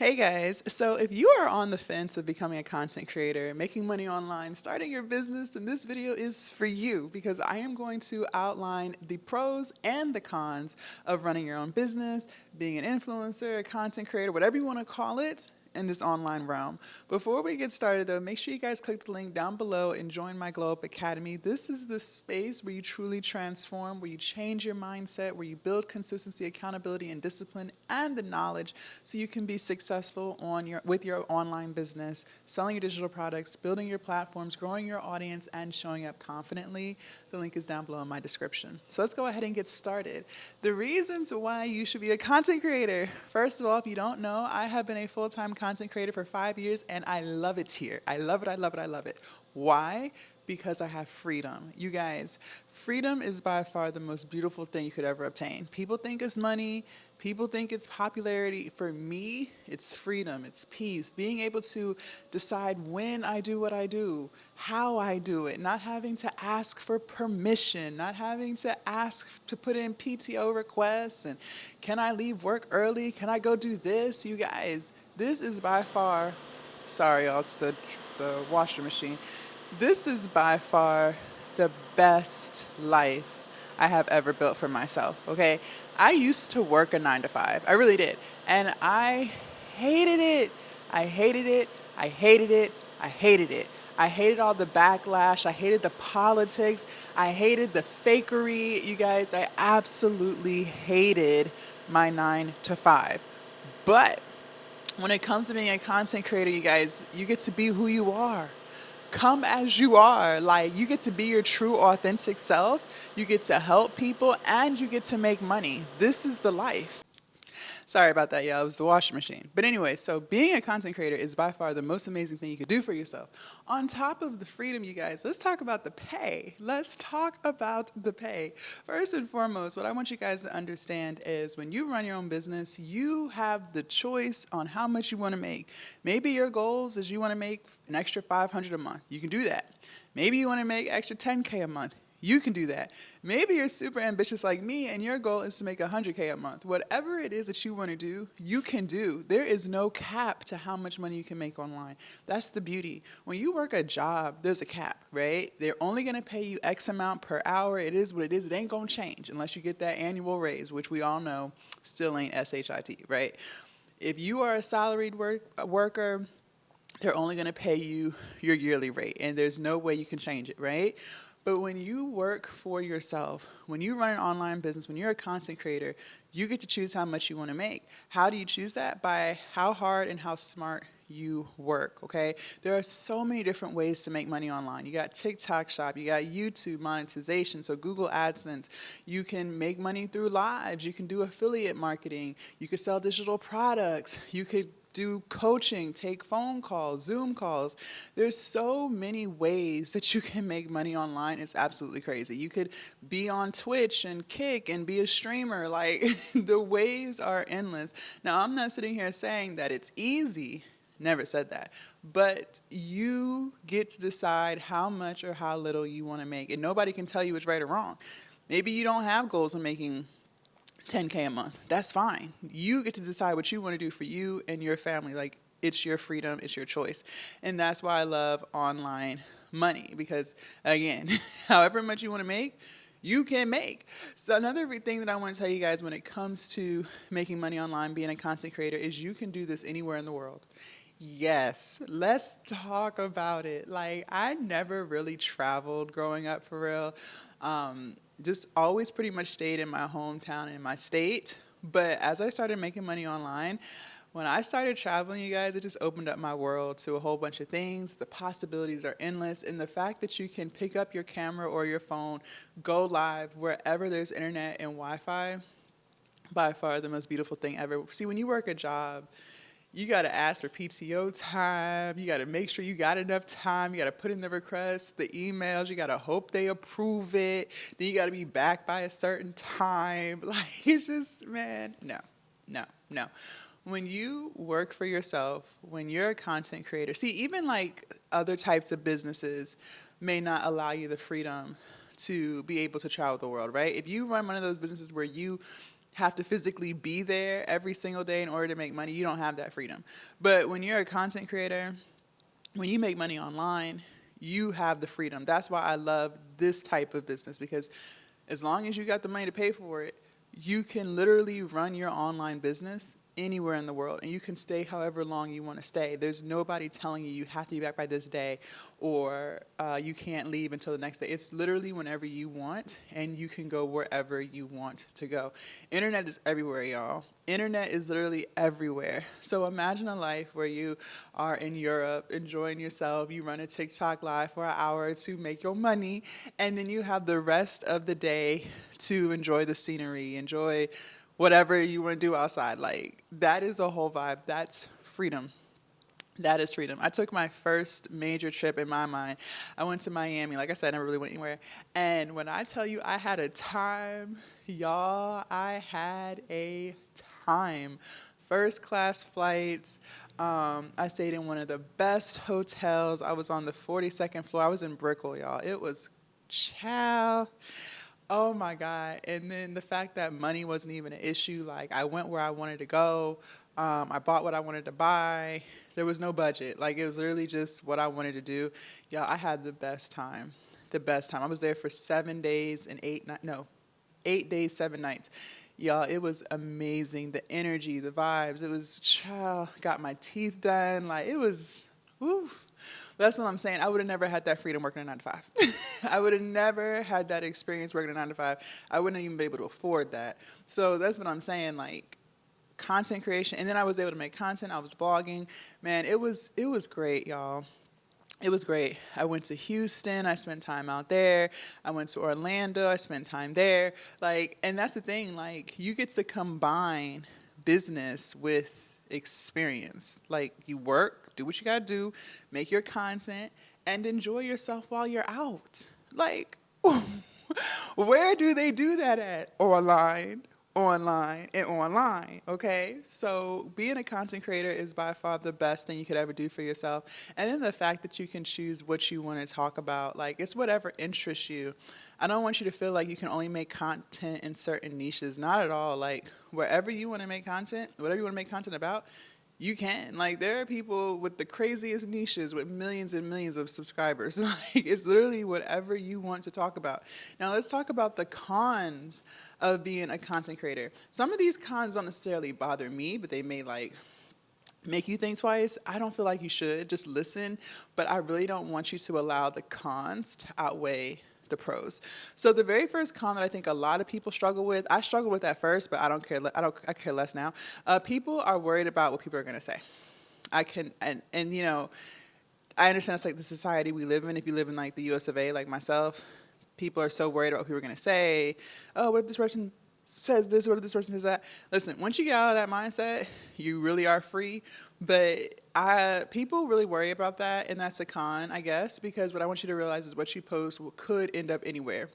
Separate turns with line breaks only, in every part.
Hey guys, so if you are on the fence of becoming a content creator, making money online, starting your business, then this video is for you because I am going to outline the pros and the cons of running your own business, being an influencer, a content creator, whatever you want to call it, in this online realm. Before we get started though, make sure you guys click the link down below and join my Glow Up Academy. This is the space where you truly transform, where you change your mindset, where you build consistency, accountability, and discipline, and the knowledge so you can be successful with your online business, selling your digital products, building your platforms, growing your audience, and showing up confidently. The link is down below in my description. So let's go ahead and get started. The reasons why you should be a content creator. First of all, if you don't know, I have been a full-time content creator for 5 years and I love it here. I love it, I love it, I love it. Why? Because I have freedom. You guys, freedom is by far the most beautiful thing you could ever obtain. People think it's money, people think it's popularity. For me, it's freedom, it's peace, being able to decide when I do what I do, how I do it, not having to ask for permission, not having to ask to put in PTO requests, and can I leave work early? Can I go do this? You guys, this is by far, sorry y'all, it's the washer machine. This is by far the best life I have ever built for myself, okay? I used to work a 9 to 5. I really did. And I hated it. I hated it. I hated it. I hated it. I hated all the backlash. I hated the politics. I hated the fakery. You guys, I absolutely hated my 9 to 5. But when it comes to being a content creator, you guys, you get to be who you are. Come as you are. Like, you get to be your true, authentic self. You get to help people and you get to make money. This is the life. Sorry about that, y'all. It was the washing machine. But anyway, so being a content creator is by far the most amazing thing you could do for yourself. On top of the freedom, you guys, let's talk about the pay. Let's talk about the pay. First and foremost, what I want you guys to understand is when you run your own business, you have the choice on how much you want to make. Maybe your goals is you want to make an extra $500 a month. You can do that. Maybe you want to make extra $10K a month. You can do that. Maybe you're super ambitious like me and your goal is to make $100K a month. Whatever it is that you want to do, you can do. There is no cap to how much money you can make online. That's the beauty. When you work a job, there's a cap, right? They're only going to pay you X amount per hour. It is what it is. It ain't going to change unless you get that annual raise, which we all know still ain't SHIT, right? If you are a salaried worker, they're only going to pay you your yearly rate, and there's no way you can change it, right? But when you work for yourself, when you run an online business, when you're a content creator, you get to choose how much you want to make. How do you choose that? By how hard and how smart you work, okay? There are so many different ways to make money online. You got TikTok Shop, you got YouTube monetization, so Google AdSense. You can make money through lives. You can do affiliate marketing. You could sell digital products. You could do coaching, take phone calls, Zoom calls. There's so many ways that you can make money online. It's absolutely crazy. You could be on Twitch and Kick and be a streamer. Like, the ways are endless. Now, I'm not sitting here saying that it's easy. Never said that. But you get to decide how much or how little you want to make. And nobody can tell you it's right or wrong. Maybe you don't have goals of making $10K a month. That's fine. You get to decide what you want to do for you and your family. Like, it's your freedom, it's your choice. And that's why I love online money because, again, however much you want to make, you can make. So another big thing that I want to tell you guys when it comes to making money online, being a content creator, is you can do this anywhere in the world. Yes, let's talk about it. Like, I never really traveled growing up for real. Just always pretty much stayed in my hometown and in my state. But as I started making money online, when I started traveling, you guys, it just opened up my world to a whole bunch of things. The possibilities are endless. And the fact that you can pick up your camera or your phone, go live wherever there's internet and Wi-Fi, by far the most beautiful thing ever. See, when you work a job, you got to ask for PTO time. You got to make sure you got enough time. You got to put in the requests, the emails. You got to hope they approve it. Then you got to be back by a certain time. Like, it's just, man, no, no, no. When you work for yourself, when you're a content creator, see, even like other types of businesses may not allow you the freedom to be able to travel the world, right? If you run one of those businesses where you have to physically be there every single day in order to make money. You don't have that freedom. But when you're a content creator, when you make money online, you have the freedom. That's why I love this type of business, because as long as you got the money to pay for it, you can literally run your online business anywhere in the world, and you can stay however long you want to stay. There's nobody telling you have to be back by this day, or you can't leave until the next day. It's literally whenever you want, and you can go wherever you want to go. Internet is everywhere, y'all. Internet is literally everywhere. So imagine a life where you are in Europe enjoying yourself, you run a TikTok live for an hour to make your money, and then you have the rest of the day to enjoy the scenery, enjoy whatever you want to do outside. Like, that is a whole vibe. That's freedom. That is freedom. I took my first major trip in my mind. I went to Miami. Like I said, I never really went anywhere. And when I tell you I had a time, y'all, I had a time. First class flights. I stayed in one of the best hotels. I was on the 42nd floor. I was in Brickell, y'all. It was chill. Oh my God. And then the fact that money wasn't even an issue. Like, I went where I wanted to go. I bought what I wanted to buy. There was no budget. Like, it was literally just what I wanted to do. Yeah, I had the best time. The best time. I was there for 7 days and 8 nights. No, 8 days, 7 nights. Y'all, it was amazing. The energy, the vibes. It was child. Got my teeth done. Like, it was, woo. That's what I'm saying. I would have never had that freedom working a 9 to 5. I would have never had that experience working a 9 to 5. I wouldn't even be able to afford that. So that's what I'm saying. Like, content creation, and then I was able to make content. I was blogging. Man, it was great, y'all. It was great. I went to Houston. I spent time out there. I went to Orlando. I spent time there. Like, and that's the thing. Like, you get to combine business with experience. Like, you work, do what you gotta do, make your content, and enjoy yourself while you're out. Like, where do they do that at? Online, okay? So being a content creator is by far the best thing you could ever do for yourself. And then the fact that you can choose what you want to talk about, like, it's whatever interests you. I don't want you to feel like you can only make content in certain niches. Not at all. Like, wherever you want to make content, whatever you want to make content about, you can. Like, there are people with the craziest niches with millions and millions of subscribers. Like, it's literally whatever you want to talk about. Now, let's talk about the cons of being a content creator. Some of these cons don't necessarily bother me, but they may, like, make you think twice. I don't feel like you should. Just listen. But I really don't want you to allow the cons to outweigh the pros. So the very first con that I think a lot of people struggle with, I struggled with that first, but I don't care. I care less now. People are worried about what people are going to say. And you know, I understand it's like the society we live in. If you live in like the US of A, like myself, people are so worried about what people are going to say. Oh, what if this person says this? What if this person says that? Listen, once you get out of that mindset, you really are free. But people really worry about that, and that's a con, I guess, because what I want you to realize is what you post could end up anywhere.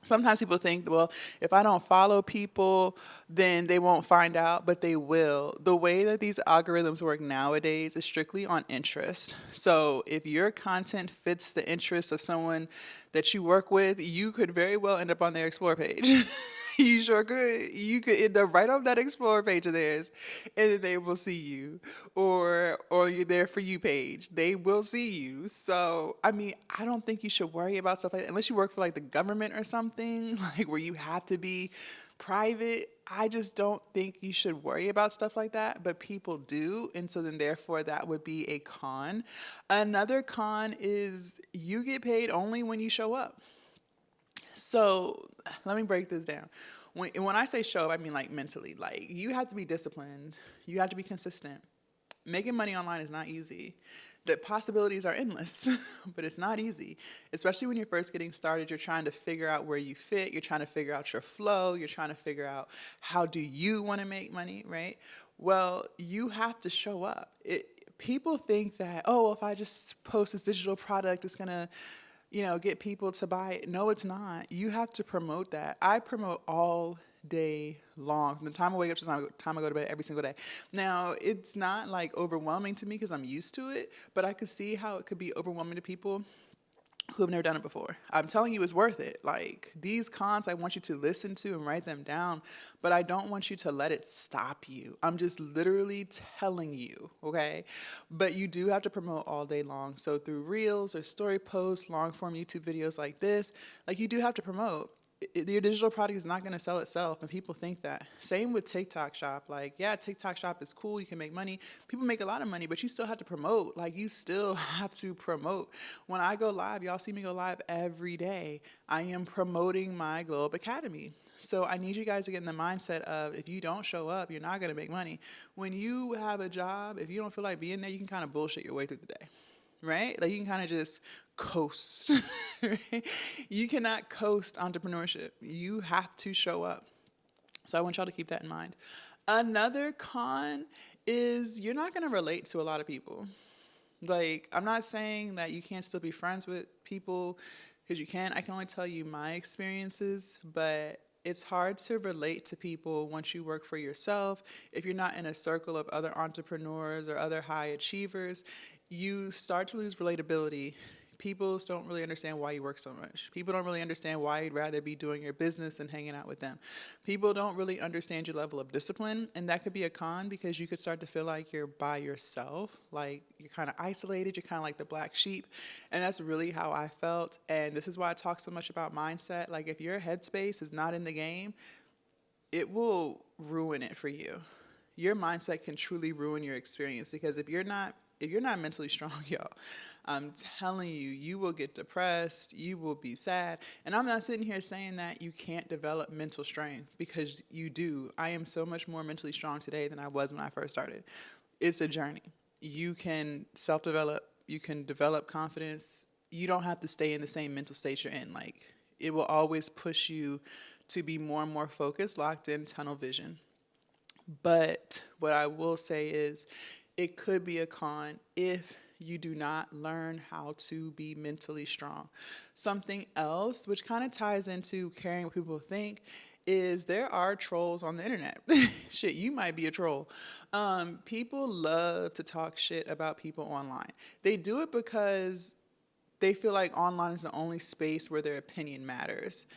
Sometimes people think, well, if I don't follow people, then they won't find out, but they will. The way that these algorithms work nowadays is strictly on interest. So if your content fits the interests of someone that you work with, you could very well end up on their Explore page. You sure could. You could end up right on that Explore page of theirs, and then they will see you, or your There For You page. They will see you. So, I mean, I don't think you should worry about stuff like that unless you work for like the government or something, like where you have to be private. I just don't think you should worry about stuff like that, but people do, and so then therefore that would be a con. Another con is you get paid only when you show up. So let me break this down. When I say show up, I mean like mentally. Like, you have to be disciplined. You have to be consistent. Making money online is not easy. The possibilities are endless, but it's not easy. Especially when you're first getting started, you're trying to figure out where you fit. You're trying to figure out your flow. You're trying to figure out how do you want to make money, right? Well, you have to show up. People think that, oh, if I just post this digital product, it's going to get people to buy it. No, it's not. You have to promote that. I promote all day long, from the time I wake up to the time I go to bed, every single day. Now, it's not like overwhelming to me because I'm used to it, but I could see how it could be overwhelming to people who have never done it before. I'm telling you, it's worth it. Like these cons, I want you to listen to and write them down, but I don't want you to let it stop you. I'm just literally telling you, okay? But you do have to promote all day long. So through reels or story posts, long form YouTube videos like this, like you do have to promote. Your digital product is not going to sell itself, and people think that. Same with TikTok Shop. Like, yeah, TikTok Shop is cool. You can make money. People make a lot of money, but you still have to promote. Like, you still have to promote. When I go live, y'all see me go live every day. I am promoting my Globe Academy. So I need you guys to get in the mindset of if you don't show up, you're not going to make money. When you have a job, if you don't feel like being there, you can kind of bullshit your way through the day. Right? Like you can kind of just coast. Right? You cannot coast entrepreneurship. You have to show up. So I want y'all to keep that in mind. Another con is you're not going to relate to a lot of people. Like, I'm not saying that you can't still be friends with people because you can. I can only tell you my experiences, but it's hard to relate to people once you work for yourself. If you're not in a circle of other entrepreneurs or other high achievers, you start to lose relatability. People don't really understand why you work so much. People don't really understand why you'd rather be doing your business than hanging out with them. People don't really understand your level of discipline, and that could be a con because you could start to feel like you're by yourself, like you're kind of isolated, you're kind of like the black sheep, and that's really how I felt. And this is why I talk so much about mindset. Like if your headspace is not in the game, it will ruin it for you. Your mindset can truly ruin your experience because if you're not mentally strong, y'all, I'm telling you, you will get depressed, you will be sad. And I'm not sitting here saying that you can't develop mental strength because you do. I am so much more mentally strong today than I was when I first started. It's a journey. You can self-develop, you can develop confidence. You don't have to stay in the same mental state you're in. Like it will always push you to be more and more focused, locked in, tunnel vision. But what I will say is it could be a con if you do not learn how to be mentally strong. Something else, which kind of ties into caring what people think, is there are trolls on the internet. Shit, you might be a troll. People love to talk shit about people online. They do it because they feel like online is the only space where their opinion matters.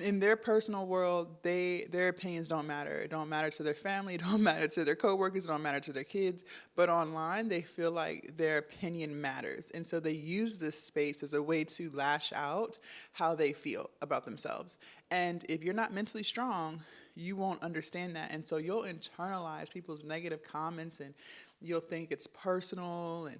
In their personal world, their opinions don't matter. It don't matter to their family. It don't matter to their coworkers. It don't matter to their kids. But online, they feel like their opinion matters, and so they use this space as a way to lash out how they feel about themselves. And if you're not mentally strong, you won't understand that, and so you'll internalize people's negative comments, and you'll think it's personal. And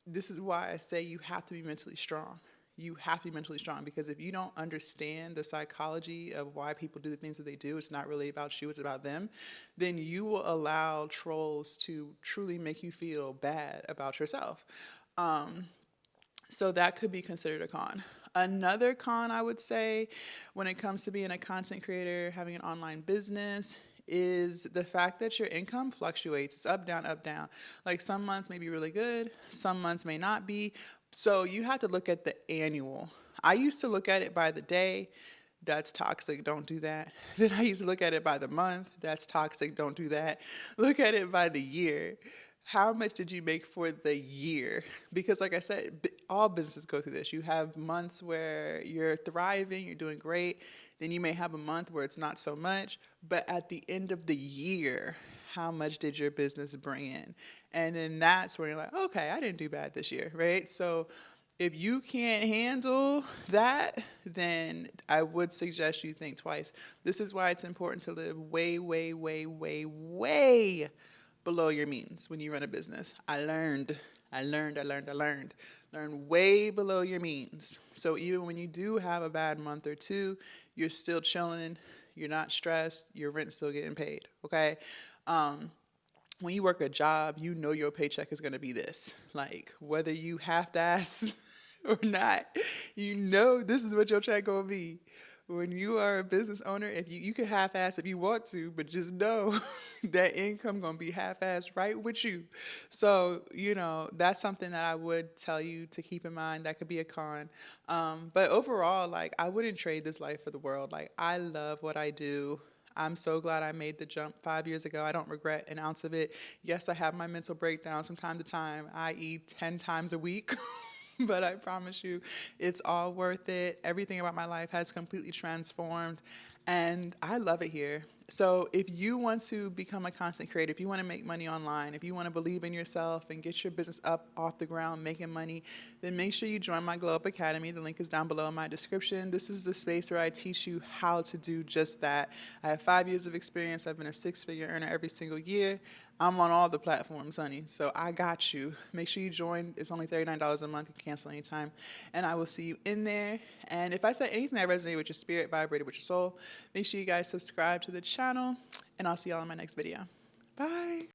this is why I say you have to be mentally strong. You have to be mentally strong because if you don't understand the psychology of why people do the things that they do, it's not really about you, it's about them, then you will allow trolls to truly make you feel bad about yourself. So that could be considered a con. Another con I would say when it comes to being a content creator, having an online business, is the fact that your income fluctuates. It's up, down, up, down. Like some months may be really good, some months may not be. So you have to look at the annual. I used to look at it by the day. That's toxic. Don't do that. Then I used to look at it by the month. That's toxic. Don't do that. Look at it by the year. How much did you make for the year? Because like I said, all businesses go through this. You have months where you're thriving, you're doing great. Then you may have a month where it's not so much. But at the end of the year, how much did your business bring in? And then that's where you're like, okay, I didn't do bad this year, right? So if you can't handle that, then I would suggest you think twice. This is why it's important to live way, way, way, way, way below your means when you run a business. I learned. Learn way below your means. So even when you do have a bad month or two, you're still chilling, you're not stressed, your rent's still getting paid, okay? When you work a job, you know your paycheck is going to be this. Like, whether you half-ass or not, you know this is what your check going to be. When you are a business owner, if you can half-ass if you want to, but just know that income going to be half-ass right with you. So, that's something that I would tell you to keep in mind. That could be a con. But overall, like, I wouldn't trade this life for the world. Like, I love what I do. I'm so glad I made the jump 5 years ago. I don't regret an ounce of it. Yes, I have my mental breakdowns from time to time, i.e. 10 times a week. but I promise you, it's all worth it. Everything about my life has completely transformed, and I love it here. So, if you want to become a content creator, if you want to make money online, if you want to believe in yourself and get your business up off the ground making money, then make sure you join my Glow Up Academy. The link is down below in my description. This is the space where I teach you how to do just that. I have 5 years of experience. I've been a six-figure earner every single year. I'm on all the platforms, honey, so I got you. Make sure you join. It's only $39 a month. You can cancel anytime. And I will see you in there. And if I said anything that resonated with your spirit, vibrated with your soul, make sure you guys subscribe to the channel. And I'll see y'all in my next video. Bye.